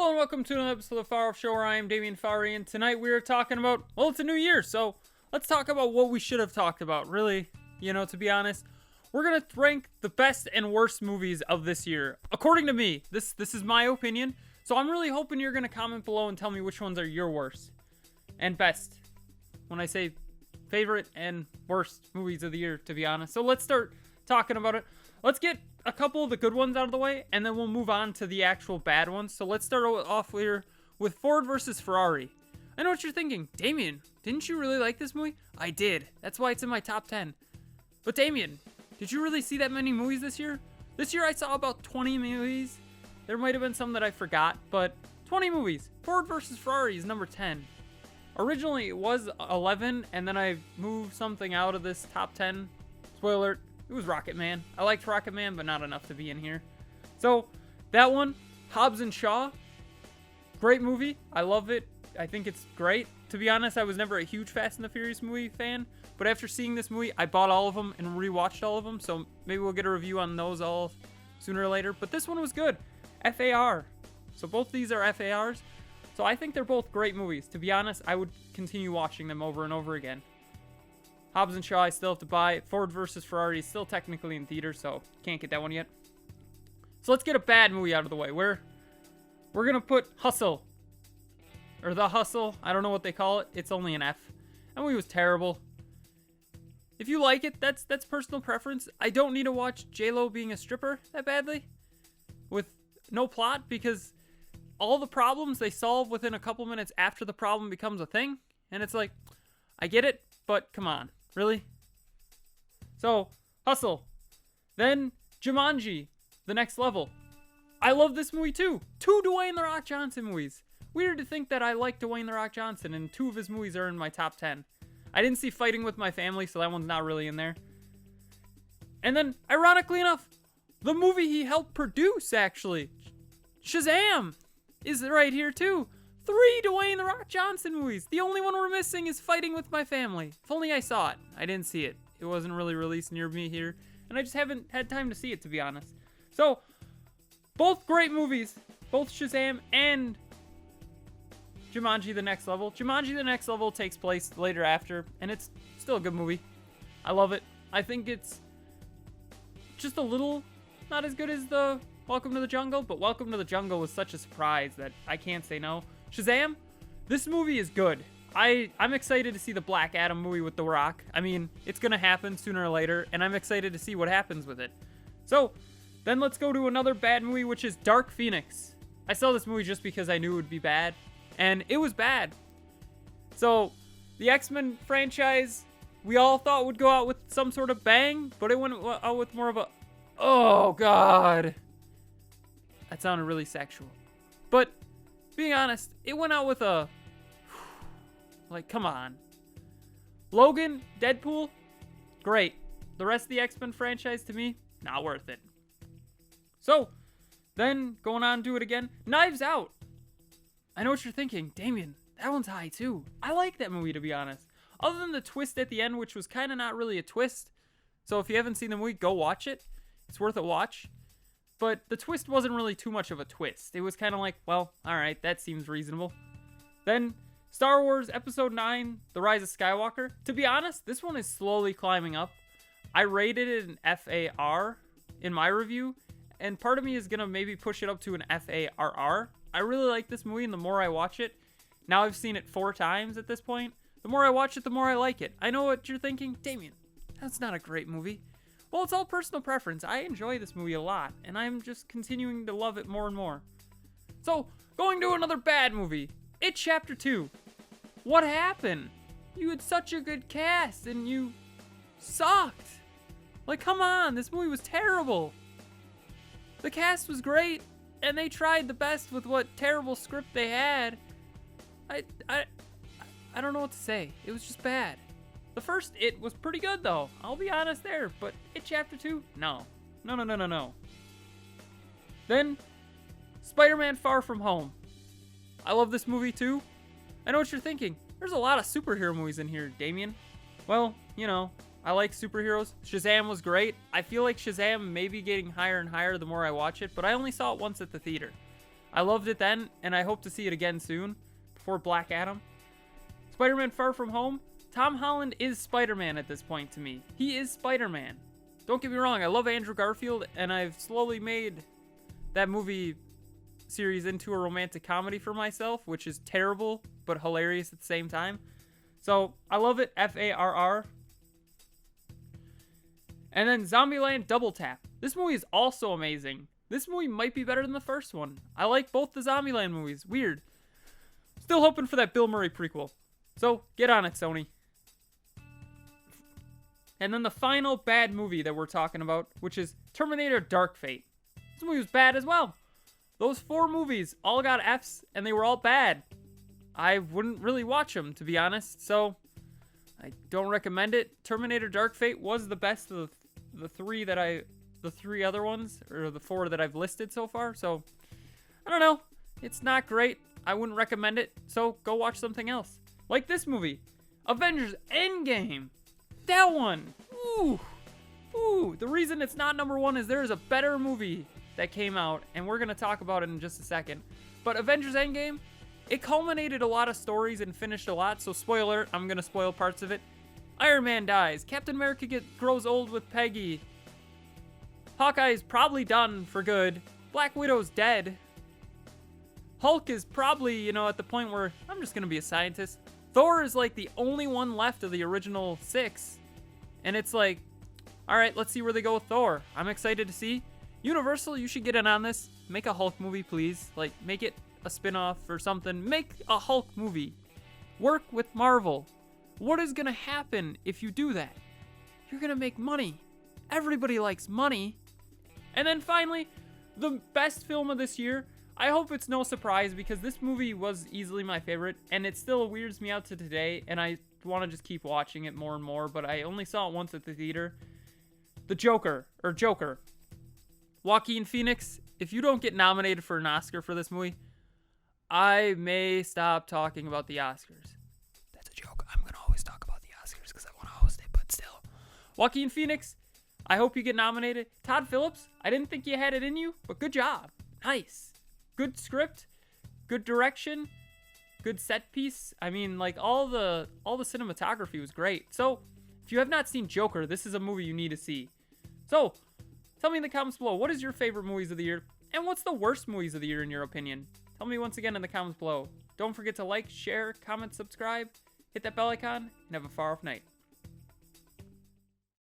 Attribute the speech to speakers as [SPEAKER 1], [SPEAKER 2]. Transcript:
[SPEAKER 1] Hello and welcome to another episode of the Farr Show, where I am Damian Farr, and tonight we are talking about, well, it's a new year, so let's talk about what we should have talked about. Really, to be honest, we're going to rank the best and worst movies of this year. According to me, this is my opinion, so I'm really hoping you're going to comment below and tell me which ones are your worst and best. When I say favorite and worst movies of the year, to be honest. So let's start talking about it. Let's get a couple of the good ones out of the way, and then we'll move on to the actual bad ones. So let's start off here with Ford versus Ferrari. I know what you're thinking. Damien, didn't you really like this movie? I did. That's why it's in my top 10. But Damien, did you really see that many movies this year? This year I saw about 20 movies. There might have been some that I forgot, but 20 movies. Ford versus Ferrari is number 10. Originally it was 11, and then I moved something out of this top 10. Spoiler alert. It was Rocket Man. I liked Rocket Man, but not enough to be in here. So, that one, Hobbs and Shaw. Great movie. I love it. I think it's great. To be honest, I was never a huge Fast and the Furious movie fan, but after seeing this movie, I bought all of them and rewatched all of them, so maybe we'll get a review on those all sooner or later. But this one was good. FAR. So both these are FARs. So I think they're both great movies. To be honest, I would continue watching them over and over again. Hobbs and Shaw I still have to buy. Ford versus Ferrari is still technically in theaters, so can't get that one yet. So let's get a bad movie out of the way. We're going to put Hustle. Or The Hustle. I don't know what they call it. It's only an F. That movie was terrible. If you like it, that's personal preference. I don't need to watch J-Lo being a stripper that badly. With no plot, because all the problems they solve within a couple minutes after the problem becomes a thing. And it's like, I get it, but come on. Really? So, Hustle. Then, Jumanji, The Next Level. I love this movie too. 2 Dwayne The Rock Johnson movies. Weird to think that I like Dwayne The Rock Johnson, and 2 of his movies are in my top 10. I didn't see Fighting With My Family, so that one's not really in there. And then, ironically enough, the movie he helped produce, actually, Shazam, is right here too. 3 Dwayne The Rock Johnson movies. The only one we're missing is Fighting With My Family. If only I saw it. I didn't see it. It wasn't really released near me here, and I just haven't had time to see it, to be honest. So, both great movies. Both Shazam and Jumanji The Next Level. Jumanji The Next Level takes place later after, and it's still a good movie. I love it. I think it's just a little not as good as the Welcome to the Jungle, but Welcome to the Jungle was such a surprise that I can't say no. Shazam, this movie is good. I'm excited to see the Black Adam movie with The Rock. I mean, it's going to happen sooner or later, and I'm excited to see what happens with it. So, then let's go to another bad movie, which is Dark Phoenix. I saw this movie just because I knew it would be bad, and it was bad. So, the X-Men franchise, we all thought would go out with some sort of bang, but it went out with more of a, oh god. That sounded really sexual. But, being honest, it went out with a, like, come on. Logan, Deadpool, great. The rest of the X-Men franchise, to me, not worth it. So, then, going on to it again, Knives Out. I know what you're thinking. Damien, that one's high, too. I like that movie, to be honest. Other than the twist at the end, which was kind of not really a twist. So, if you haven't seen the movie, go watch it. It's worth a watch. But the twist wasn't really too much of a twist. It was kind of like, well, alright, that seems reasonable. Then, Star Wars Episode 9, The Rise of Skywalker. To be honest, this one is slowly climbing up. I rated it an FAR in my review, and part of me is going to maybe push it up to an FARR. I really like this movie, and the more I watch it, now I've seen it 4 times at this point, the more I watch it, the more I like it. I know what you're thinking. Damien, that's not a great movie. Well, it's all personal preference. I enjoy this movie a lot, and I'm just continuing to love it more and more. So, going to another bad movie. It Chapter 2. What happened? You had such a good cast, and you sucked. Like, come on, this movie was terrible. The cast was great, and they tried the best with what terrible script they had. I don't know what to say. It was just bad. The first It was pretty good, though. I'll be honest there. But It Chapter 2? No. No. Then, Spider-Man Far From Home. I love this movie, too. I know what you're thinking. There's a lot of superhero movies in here, Damien. Well, I like superheroes. Shazam was great. I feel like Shazam may be getting higher and higher the more I watch it, but I only saw it once at the theater. I loved it then, and I hope to see it again soon, before Black Adam. Spider-Man Far From Home. Tom Holland is Spider-Man at this point to me. He is Spider-Man. Don't get me wrong, I love Andrew Garfield, and I've slowly made that movie series into a romantic comedy for myself, which is terrible, but hilarious at the same time. So, I love it, Farr. And then Zombieland Double Tap. This movie is also amazing. This movie might be better than the first one. I like both the Zombieland movies. Weird. Still hoping for that Bill Murray prequel. So, get on it, Sony. And then the final bad movie that we're talking about, which is Terminator Dark Fate. This movie was bad as well. Those 4 movies all got Fs, and they were all bad. I wouldn't really watch them, to be honest, so I don't recommend it. Terminator Dark Fate was the best of the 3 other ones, or the 4 that I've listed so far, so I don't know. It's not great. I wouldn't recommend it, so go watch something else. Like this movie, Avengers Endgame. That one. Ooh. The reason it's not number 1 is there is a better movie that came out, and we're going to talk about it in just a second. But Avengers Endgame, it culminated a lot of stories and finished a lot, so spoiler, I'm going to spoil parts of it. Iron Man dies. Captain America grows old with Peggy. Hawkeye's probably done for good. Black Widow's dead. Hulk is probably, at the point where I'm just going to be a scientist. Thor is like the only one left of the original 6. And it's like, all right, let's see where they go with Thor. I'm excited to see. Universal, you should get in on this. Make a Hulk movie, please. Like, make it a spin-off or something. Make a Hulk movie. Work with Marvel. What is going to happen if you do that? You're going to make money. Everybody likes money. And then finally, the best film of this year. I hope it's no surprise because this movie was easily my favorite, and it still weirds me out to today, and I want to just keep watching it more and more, but I only saw it once at the theater. The Joker. Joaquin Phoenix, if you don't get nominated for an Oscar for this movie, I may stop talking about the Oscars. That's a joke. I'm going to always talk about the Oscars because I want to host it, but still. Joaquin Phoenix, I hope you get nominated. Todd Phillips, I didn't think you had it in you, but good job. Nice. Good script, good direction, good set piece. I mean, like, all the cinematography was great. So, if you have not seen Joker, this is a movie you need to see. So, tell me in the comments below, what is your favorite movies of the year? And what's the worst movies of the year in your opinion? Tell me once again in the comments below. Don't forget to like, share, comment, subscribe, hit that bell icon, and have a far off night.